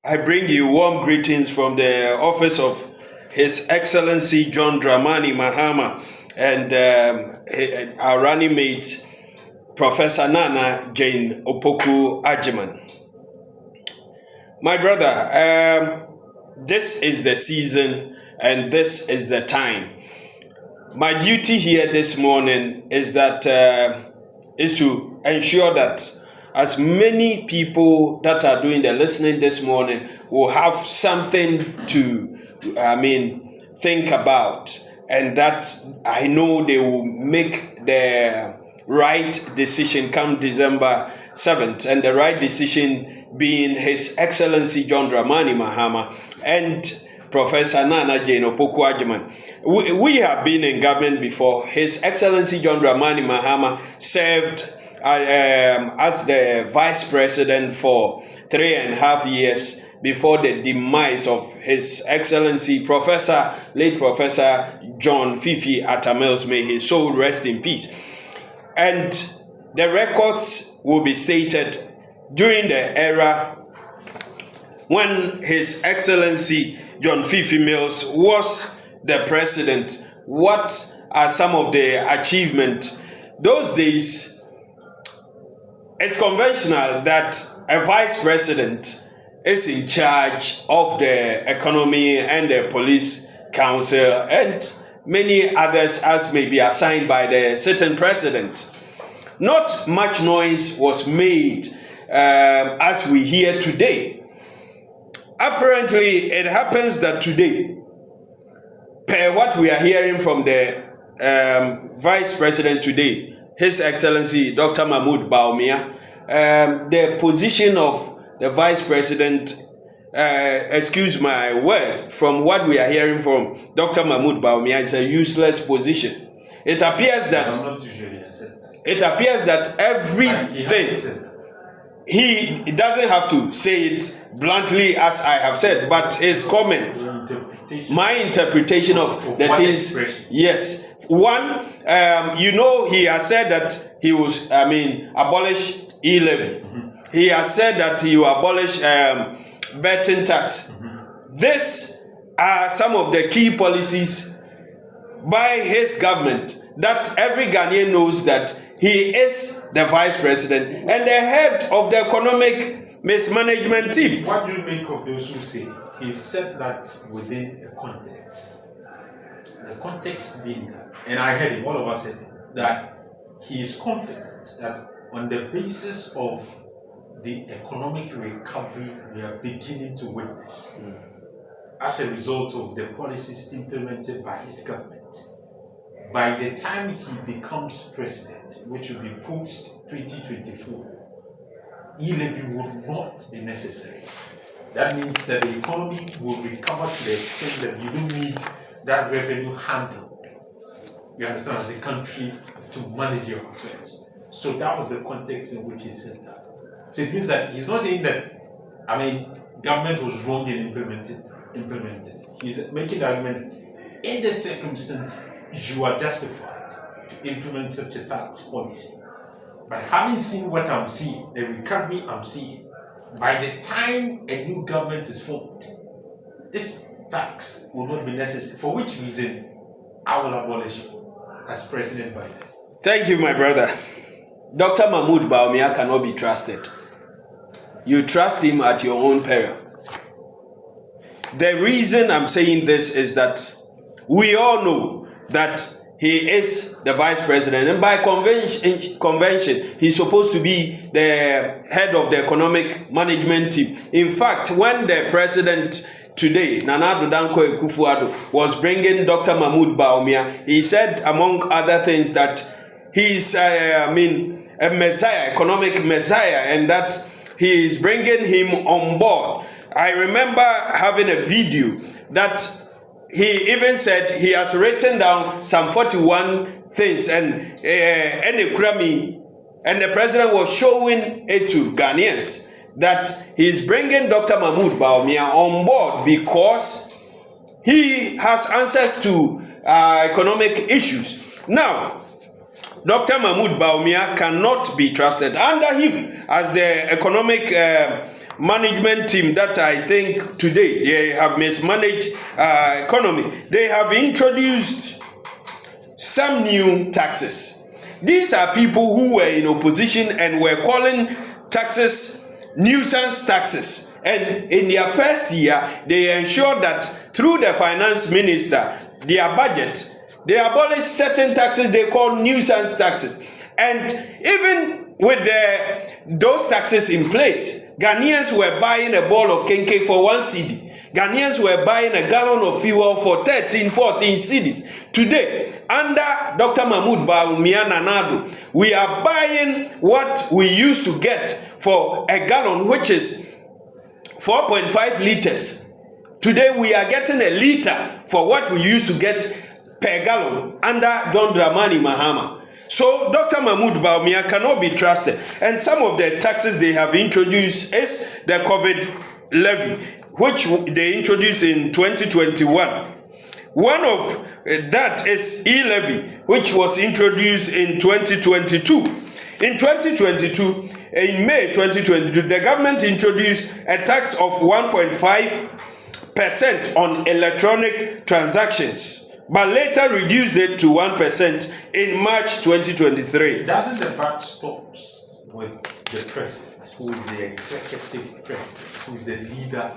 I bring you warm greetings from the office of His Excellency John Dramani Mahama and our running mate, Professor Nana Jane Opoku Ajiman. My brother, this is the season and this is the time. My duty here this morning is to ensure that as many people that are doing the listening this morning will have something to, think about, and that I know they will make the right decision come December 7th, and the right decision being His Excellency John Dramani Mahama and Professor Nana Jane Opoku Ajiman. We have been in government before. His Excellency John Dramani Mahama served as the vice president for 3.5 years before the demise of His Excellency late Professor John Fifi Atamils. May his soul rest in peace. And the records will be stated during the era when His Excellency John Fifi Mills was the president. What are some of the achievements? Those days, it's conventional that a vice president is in charge of the economy and the police council and many others as may be assigned by the sitting president. Not much noise was made as we hear today. Apparently, it happens that today, per what we are hearing from the Vice President today, His Excellency Dr. Mahmoud Bawumia, the position of the Vice President, excuse my word, from what we are hearing from Dr. Mahmoud Bawumia is a useless position. It appears that everything, he doesn't have to say it bluntly as I have said, but his comments, my interpretation of the things, yes. One, he has said that he was, abolish e-levy. Mm-hmm. He has said that he will abolish betting tax. Mm-hmm. These are some of the key policies by his government that every Ghanaian knows that he is the vice president and the head of the economic mismanagement team. What do you make of those who say he said that within a context? The context being that, and I heard him, all of us heard him, that he is confident that on the basis of the economic recovery we are beginning to witness, as a result of the policies implemented by his government, by the time he becomes president, which will be post 2024, e-levy will not be necessary. That means that the economy will recover to the extent that you don't need that revenue handled. You understand, as a country, to manage your affairs. So that was the context in which he said that. So it means that he's not saying that, government was wrong in implementing. He's making the argument, in this circumstance, you are justified to implement such a tax policy. But having seen what I'm seeing, the recovery I'm seeing, by the time a new government is formed, this tax will not be necessary. For which reason, I will abolish it as President Biden. Thank you, my brother. Dr. Mahmoud Bawumia cannot be trusted. You trust him at your own peril. The reason I'm saying this is that we all know that he is the vice president, and by convention, he's supposed to be the head of the economic management team. In fact, when the president today, Nana Addo Dankwa Akufo-Addo, was bringing Dr. Mahmoud Bawumia, he said, among other things, that he's, a messiah, economic messiah, and that he is bringing him on board. I remember having a video that he even said he has written down some 41 things and the president was showing it to Ghanaians that he's bringing Dr. Mahmoud Bawumia on board because he has answers to economic issues. Now, Dr. Mahmoud Bawumia cannot be trusted. Under him, as the economic management team that I think today they have mismanaged economy. They have introduced some new taxes. These are people who were in opposition and were calling taxes nuisance taxes. And in their first year, they ensured that through the finance minister, their budget, they abolished certain taxes they call nuisance taxes. And even with those taxes in place, Ghanaians were buying a ball of kenke for 1 cedi. Ghanaians were buying a gallon of fuel for 13, 14 cedis. Today, under Dr. Mahmoud Bawumia Nanado, we are buying what we used to get for a gallon, which is 4.5 liters. Today, we are getting a liter for what we used to get per gallon under John Dramani Mahama. So Dr. Mahmoud Bawumia cannot be trusted. And some of the taxes they have introduced is the COVID levy, which they introduced in 2021. One of that is e-levy, which was introduced in 2022. In 2022, in May 2022, the government introduced a tax of 1.5% on electronic transactions, but later reduced it to 1% in March 2023. Doesn't the buck stops with the president, who is the executive president, who is the leader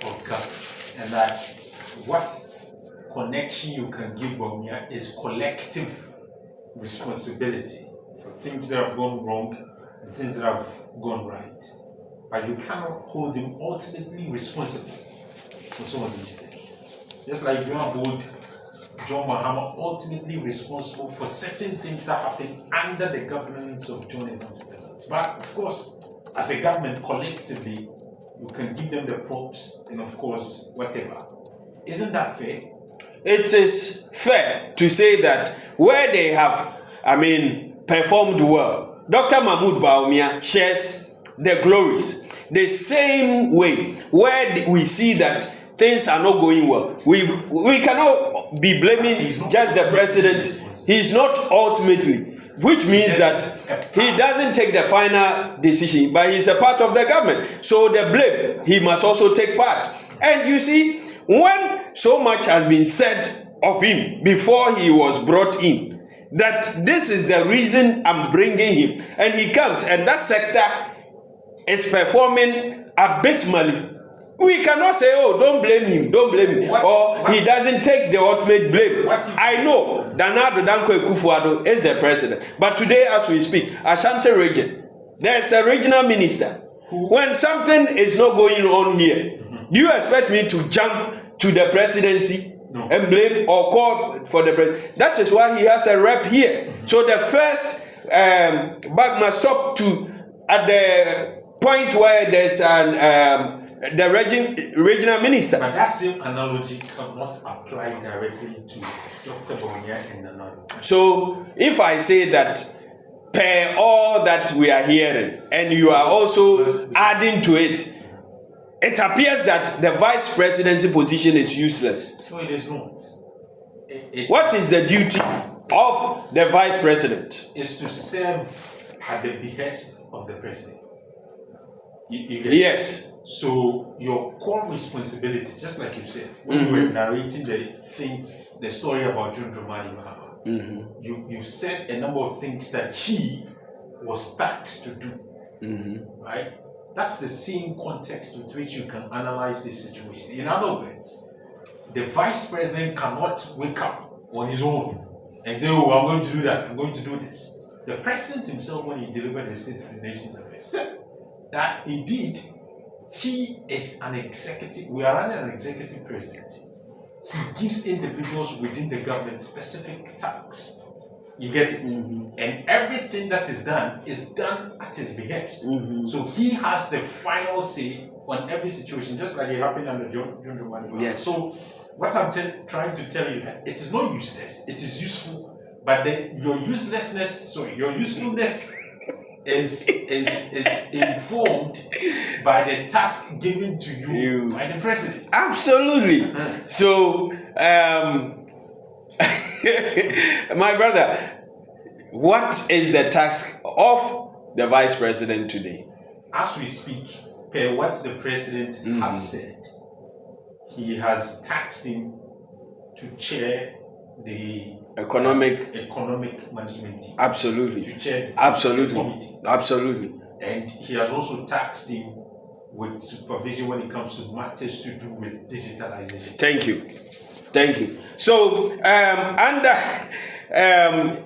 of government, and that what connection you can give Bawumia is collective responsibility for things that have gone wrong and things that have gone right. But you cannot hold him ultimately responsible for some of these things. Just like you hold John Mahama ultimately responsible for certain things that happen under the governance of John Evans. But of course, as a government collectively, you can give them the props and of course whatever. Isn't that fair? It is fair to say that where they have, performed well, Dr. Mahmoud Bawumia shares the glories. The same way where we see that things are not going well, we cannot be blaming just the president. He's not ultimately, which means that he doesn't take the final decision, but he's a part of the government. So the blame, he must also take part. And you see, when so much has been said of him before he was brought in, that this is the reason I'm bringing him, and he comes, and that sector is performing abysmally. We cannot say, oh, don't blame him, or he doesn't take the ultimate blame. I know Danado Danko Ekufuado is the president, but today as we speak, Ashanti region, there's a regional minister. When something is not going on here, do you expect me to jump to the presidency and blame or call for the president? That is why he has a rep here. So the first bag must stop at the point where there's the regional minister. But that same analogy cannot apply directly to Dr. Bawumia and Nanado. So if I say that per all that we are hearing, and you are also adding to it, it appears that the vice presidency position is useless. No, it is not. What is the duty of the vice president? Is to serve at the behest of the president. Yes. So your core responsibility, just like you said, when you were narrating the story about John Dramani Mahama, you've said a number of things that he was tasked to do, right? That's the same context with which you can analyze this situation. In other words, the vice president cannot wake up on his own and say, oh, I'm going to do that, I'm going to do this. The president himself, when he delivered the State of the Nations address, said that indeed he is an executive, we are running an executive presidency. He gives individuals within the government specific tasks. You get it? And everything that is done at his behest. So he has the final say on every situation, just like it happened under John Dramani. Yes. So what I'm trying to tell you that it is not useless, it is useful, but your usefulness is informed by the task given to you by the president. Absolutely. So my brother, what is the task of the vice president today? As we speak, per what the president has said, he has taxed him to chair the economic management team. Absolutely. To chair the Absolutely. committee. Absolutely. And he has also taxed him with supervision when it comes to matters to do with digitalization. Thank you. Thank you. So, under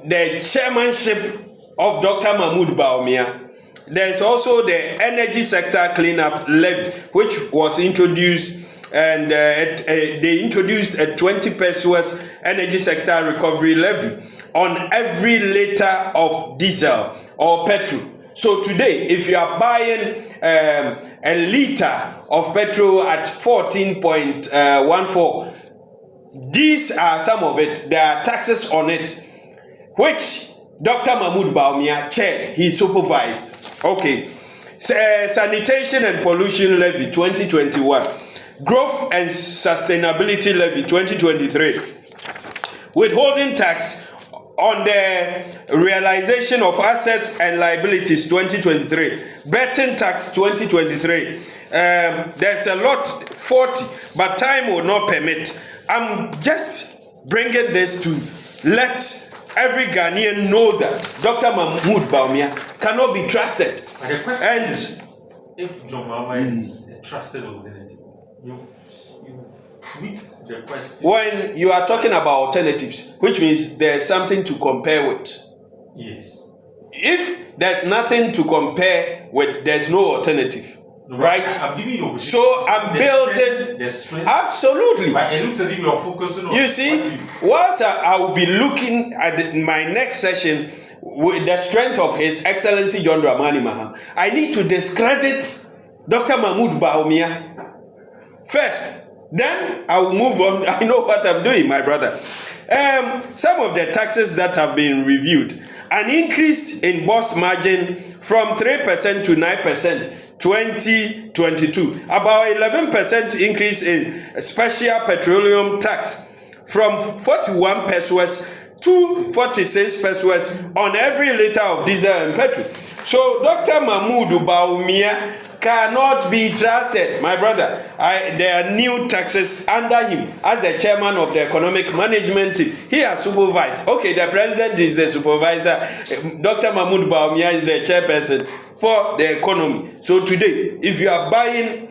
the chairmanship of Dr. Mahmoud Bawumia, there's also the energy sector cleanup levy, which was introduced, and they introduced a 20 pesos energy sector recovery levy on every liter of diesel or petrol. So today, if you are buying a liter of petrol at 14.14, these are some of it. There are taxes on it, which Dr. Mahmoud Bawumia chaired, he supervised. Okay. Sanitation and Pollution Levy 2021. Growth and Sustainability Levy 2023. Withholding tax on the realization of assets and liabilities 2023. Betting tax 2023. There's a lot, 40, but time will not permit. I'm just bringing this to let every Ghanaian know that Dr. Mahmoud Bawumia cannot be trusted. But the question And is, if John Mahama is a trusted alternative, you tweaked the question. when you are talking about alternatives, which means there's something to compare with. Yes. If there's nothing to compare with, there's no alternative. No, right? I'm giving you. So I'm building. The strength. Absolutely. But it looks as if you are focusing on. You see, whilst I will be looking at my next session with the strength of His Excellency John Dramani Mahama, I need to discredit Dr. Mahmoud Bawumia first. Then I will move on. I know what I'm doing, my brother. Some of the taxes that have been reviewed: an increase in boss margin from 3% to 9%. 2022, about 11% increase in special petroleum tax from 41 pesos to 46 pesos on every liter of diesel and petrol. So Dr. Mahmoud Bawumia cannot be trusted, my brother. There are new taxes under him as the chairman of the economic management team. He has supervised. Okay, the president is the supervisor. Dr. Mahmoud Bawumia is the chairperson for the economy. So today, if you are buying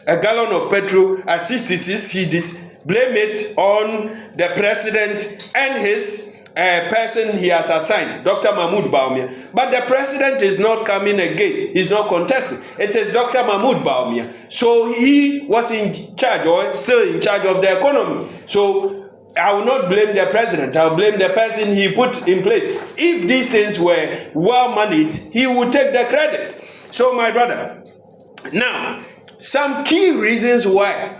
a gallon of petrol at 66 cedis, blame it on the president and his person he has assigned, Dr. Mahmoud Bawumia. But the president is not coming again. He's not contesting. It is Dr. Mahmoud Bawumia. So he was in charge, or still in charge of the economy. So I will not blame the president. I will blame the person he put in place. If these things were well managed, he would take the credit. So my brother, now, some key reasons why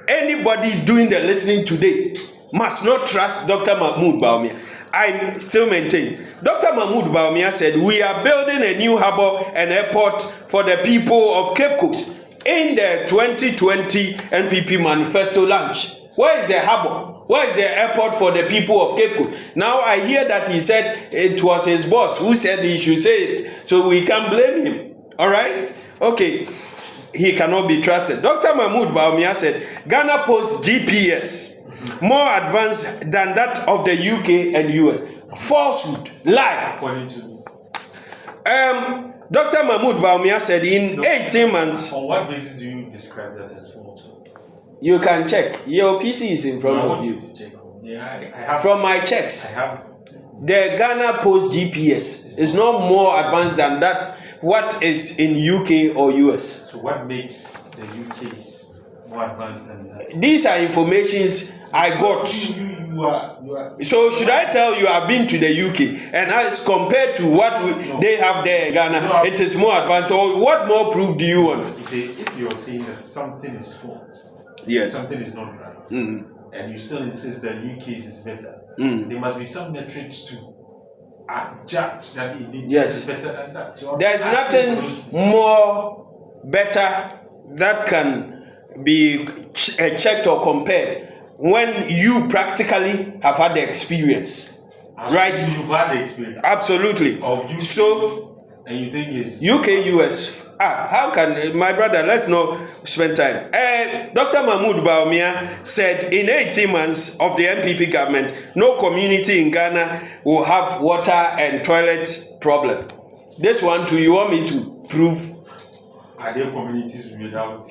anybody doing the listening today must not trust Dr. Mahmoud Bawumia. I still maintain. Dr. Mahmoud Bawumia said, we are building a new harbor and airport for the people of Cape Coast in the 2020 NPP manifesto launch. Where is the harbor? Where is the airport for the people of Cape Coast? Now I hear that he said it was his boss who said he should say it. So we can blame him. All right? Okay. He cannot be trusted. Dr. Mahmoud Bawumia said, Ghana Post GPS more advanced than that of the UK and US. Falsehood, lie. According to Dr. Mahmoud Bawumia said in 18 months. On what basis do you describe that as falsehood? You can check. Your PC is in front of you. Yeah, I have. From my checks, I have. The Ghana Post GPS is not more advanced than that. What is in UK or US? So what makes the UK's more advanced than that? These are informations I got. You are. So should I tell you I've been to the UK and as compared to what they have there in Ghana, it is more advanced? So what more proof do you want? You see, if you're saying that something is false, yes, something is not right, and you still insist that UK's is better, there must be some metrics to judge that it is better than that. So there's nothing more better that can be checked or compared when you practically have had the experience. Right? You've had the experience. Absolutely. Of UK, so, and you think it's UK, US, How can my brother? Let's not spend time. Dr. Mahmoud Bawumia said in 18 months of the MPP government, no community in Ghana will have water and toilet problem. This one too, you want me to prove? Are there communities without?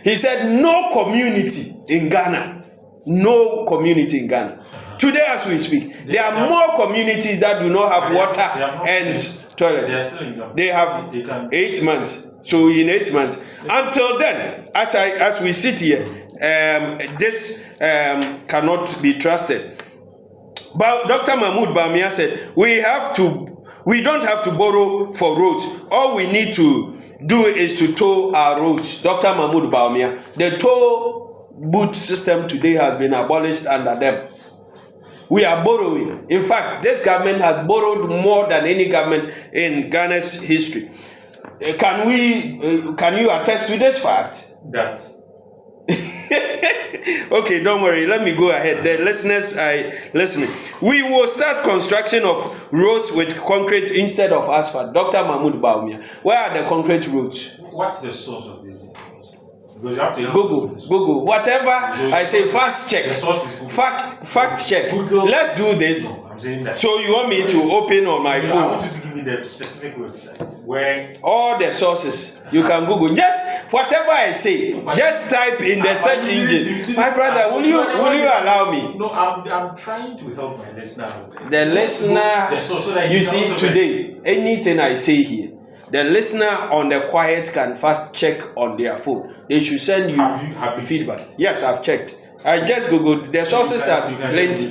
He said no community in Ghana. No community in Ghana. Today as we speak, there are more communities that do not have water and toilet. They are still in Ghana. They have 8 months. So in 8 months. Until then, as we sit here, this cannot be trusted. But Dr. Mahmoud Bawumia said, we don't have to borrow for roads. All we need to do is to tow our roads. Dr. Mahmoud Bawumia, the toll booth system today has been abolished under them. We are borrowing. In fact, this government has borrowed more than any government in Ghana's history. Can you attest to this fact? That. Okay, don't worry. Let me go ahead. The listeners are listening. We will start construction of roads with concrete instead of asphalt. Dr. Mahmoud Bawumia, where are the concrete roads? What's the source of this information? Because you have to Google. Whatever I say, fast check. The source is Google. Fact check. Google. Let's do this. No, I'm saying that. So you want me to open on my phone? I want you to give me the specific website where all the sources you can Google. Just whatever I say, just type in the search engine. My brother, will you allow me? No, I'm trying to help my listener. The listener, you see today, anything I say here, the listener on the quiet can fast check on their phone. They should send you have you feedback. checked? Yes, I've checked. I just Googled. The sources are plenty.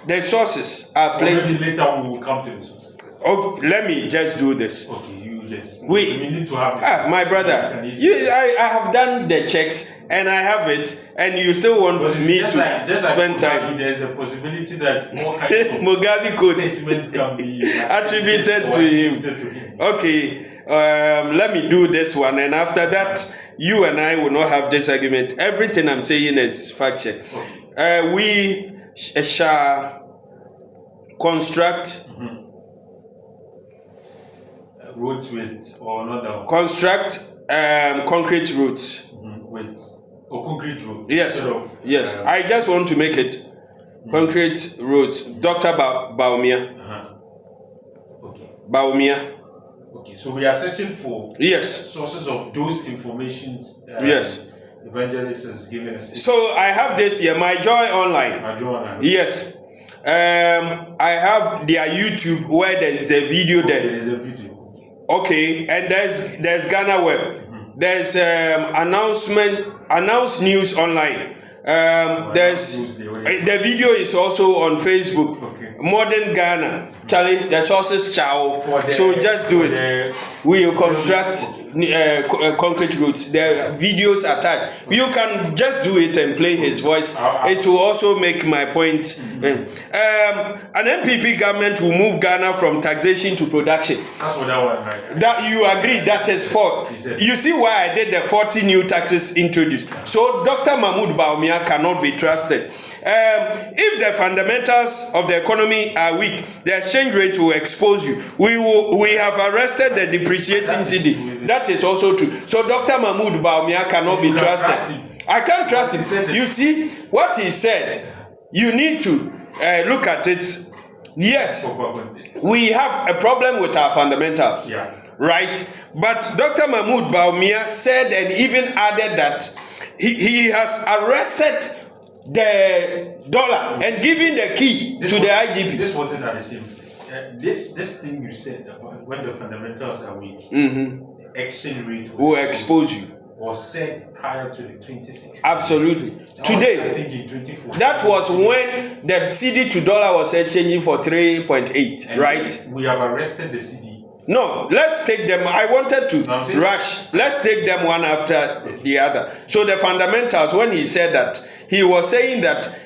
The sources are plenty. Later we will come to the sources. Okay, let me just do this. Okay, you just. We need to have. My brother, I have done the checks and I have it, and you still want me to spend time. There's a possibility that more kinds of Mugabe quotes can be attributed to him. Okay, let me do this one, and after that, you and I will not have this argument. Everything I'm saying is fact check. Okay. We shall construct. Roads with or another. Construct concrete roads. With or concrete roads. Yes. I just want to make it concrete roads. Dr. Bawumia. Okay. Bawumia. Okay. So we are searching for sources of those informations. Yes. Evangelist has given us. So I have this here, My Joy Online. My Joy Online. Yes. I have their YouTube where there is a video there. There is a video. Okay, and there's Ghana Web. There's announced news online. There's the video is also on Facebook. Okay. Modern Ghana. Charlie, the sources chow. So just do it. We will construct concrete roads. The videos attached. You can just do it and play his voice. It will also make my point. An MPP government will move Ghana from taxation to production. That's what that was, right? That you agree that is false. You see why I did the 40 new taxes introduced. So Dr. Mahmoud Bawumia cannot be trusted. If the fundamentals of the economy are weak, the exchange rate will expose you. We have arrested the depreciating cedi. That is also true. So Dr. Mahmoud Bawumia cannot be trusted. I can't trust him. You see what he said. You need to look at it. Yes, we have a problem with our fundamentals. Yeah. Right? But Dr. Mahmoud Bawumia said and even added that he has arrested the dollar and giving the key to the IGP. This wasn't at the same. This thing you said about when the fundamentals are weak, exchange rate will expose you. Was said prior to the 2016. Absolutely. Today, I think in 2014. That was when the cedi to dollar was exchanging for 3.8, right? We have arrested the cedi. No, let's take them. I wanted to rush. Let's take them one after the other. So the fundamentals, when he said that, he was saying that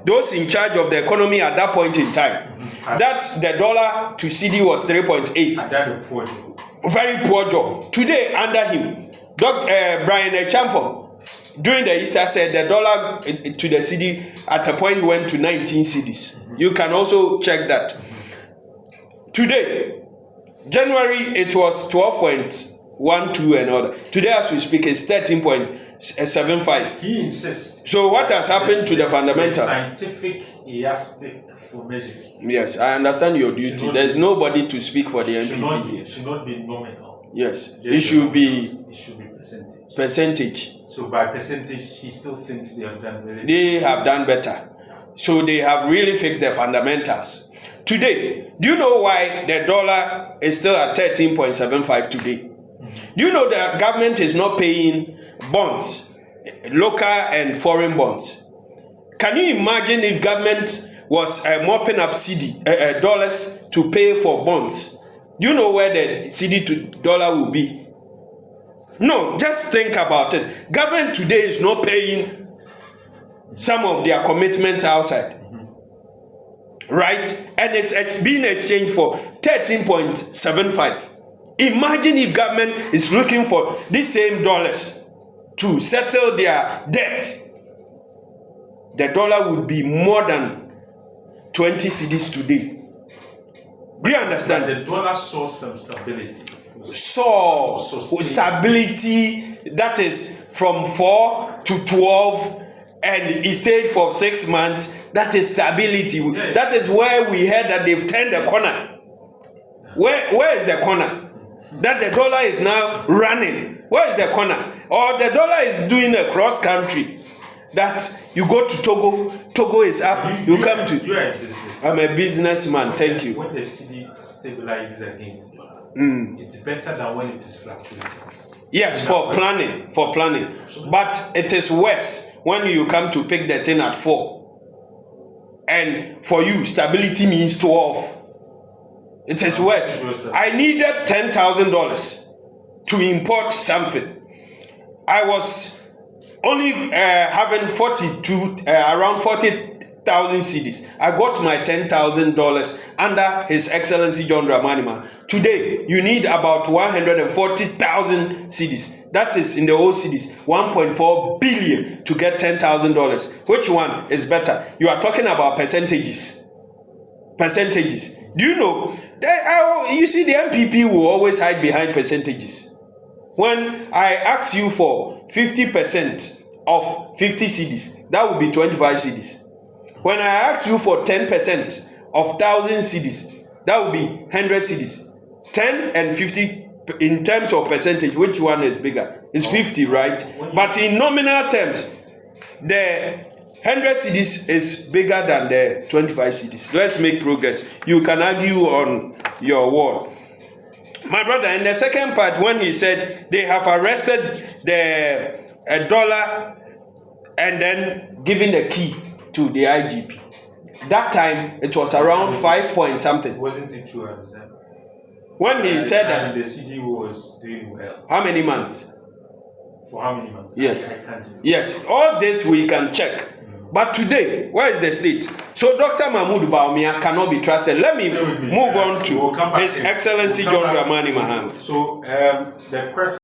those in charge of the economy at that point in time, that the dollar to cedi was 3.8. Very poor job. Today, under him, Brian Echampo, during the Easter said the dollar to the cedi at a point went to 19 cedis. You can also check that. Today, January it was 12.12 and all that. Today as we speak it's 13.75. He insists. So what has happened to the fundamentals? Scientific yardstick for measuring. Yes, I understand your duty. There's nobody to speak for the NPP here. It should not be nominal. Yes, it should be percentage. Percentage. So by percentage, he still thinks they have done very. They have done better. So they have really fixed the fundamentals. Today, do you know why the dollar is still at 13.75 today? Do you know that government is not paying bonds, local and foreign bonds? Can you imagine if government was mopping up dollars to pay for bonds? Do you know where the CD to dollar will be? No, just think about it. Government today is not paying some of their commitments outside. Right? And it's being exchanged for 13.75. Imagine if government is looking for these same dollars to settle their debt. The dollar would be more than 20 cedis today. Do you understand? But the dollar saw some stability. Saw stability, that is from 4 to 12, and it stayed for 6 months. That is stability. Yeah. That is where we heard that they've turned the corner. Where is the corner? That the dollar is now running. Where is the corner? Or the dollar is doing a cross country. That you go to Togo, Togo is up, you come to. You are a businessman. I'm a businessman, thank you. When the cedi stabilizes against the dollar, it's better than when it is fluctuating. Yes, for planning. But it is worse when you come to pick the thing at 4. And for you, stability means 12. It is worse. I needed $10,000 to import something. I was only having around 40,000 cedis. I got my $10,000 under His Excellency John Dramani Mahama. Today, you need about 140,000 cedis. That is in the old cedis, 1.4 billion to get $10,000. Which one is better? You are talking about percentages. Percentages. Do you know? You see, the MPP will always hide behind percentages. When I ask you for 50% of 50 cedis, that would be 25 cedis. When I ask you for 10% of 1,000 cedis, that would be 100 cedis. 10 and 50 in terms of percentage, which one is bigger? It's 50, right? But in nominal terms, the 100 cedis is bigger than the 25 cedis. Let's make progress. You can argue on your word. My brother, in the second part, when he said they have arrested the dollar and then given the key to the IGP. That time, it was around 5 point something. Wasn't it true at the time? When he said that. The CD was doing well. How many months? For how many months? Yes. I can't remember. Yes, all this we can check. But today, where is the state? So Dr. Mahmoud Bawumia cannot be trusted. Let me move on to His Excellency John Dramani Mahama. So the question.